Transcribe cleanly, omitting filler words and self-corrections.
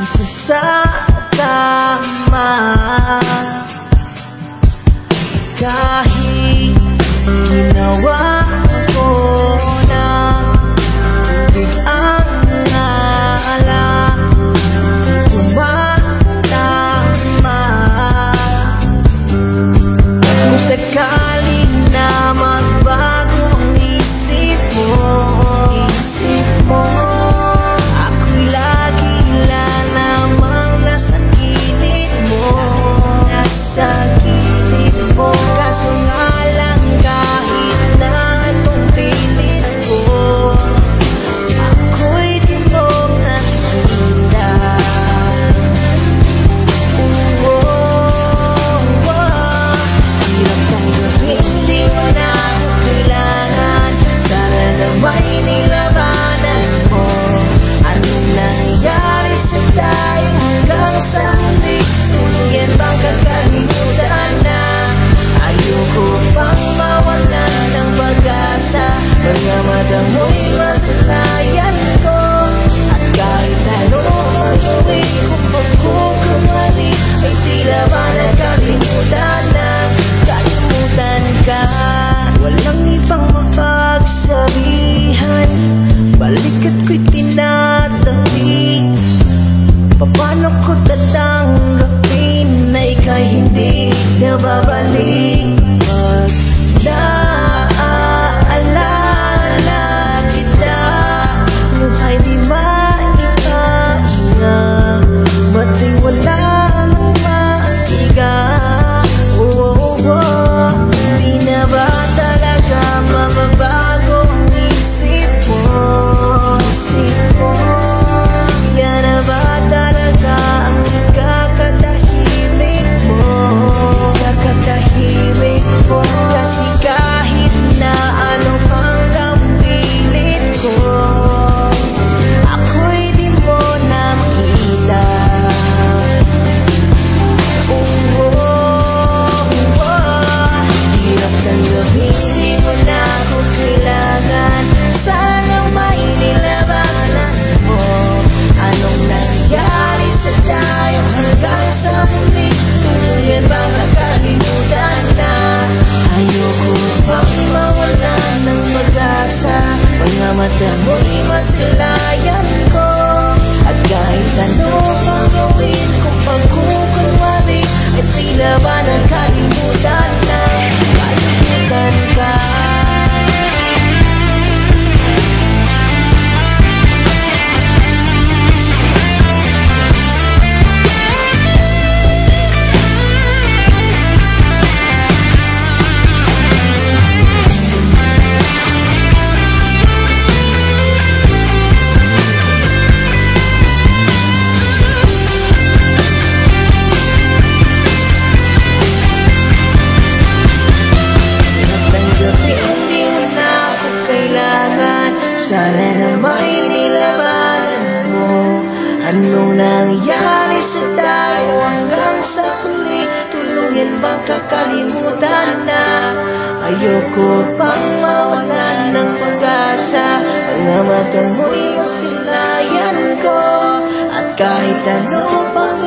isasama. Kahit ginawa ko na tubig ang ngalan, di tumatama. Kung sakaling na magbago ang isip mo, ako'y lagi lang namang nasa gilid mo, nasa gilid mo. Kaso nga lang kahit na anong pilit ko, ako'y di mo nakikita. Hirap tanggapin, di mo na ako kailangan. Sana na may nilabanan mo. Anong nangyari sa tayo hanggang sa huli? Tuluyan bang kakalimutan na? Ayoko pang mawalan ng pag-asa. Mga mata mo'y masalayan ko. At kahit ano ang gawin ko pagkukumali, ay tila ba nakalimutan na? Kalimutan ka. Walang ibang mapagsabihan, balikat ko'y tinatabi. Paano ko tatanggapin na ika'y hindi na babalik? Pag naaalala kita, luhay di maipahinga, mata'y wala nang maiga. Di na ba talaga mababago ang isip mo? Yan na ba talaga ang ikakatahimik mo? Kasi kahit na ano pang kapilit ko, ako'y di mo na makita. Hirap tanggapin, di mo na ako kailangan. Sana may nilabanan mo. Anong nangyari sa tayo hanggang sa huli? Tuluyan bang nakalimutan na? Ayoko pang mawalan ng pag-asa. Mga mata mo'y masilayan ko. At kahit ano pang gawin kung pagkukunwari, ay tila ba nakalimutan na? Kalimutan ka. Sana na may nilabanan mo. Anong nangyari sa tayo hanggang sa huli? Tuluyan bang kakalimutan na? Ayoko pang mawalan ng pag-asa. Mga mata mo'y masilayan ko. At kahit ano pang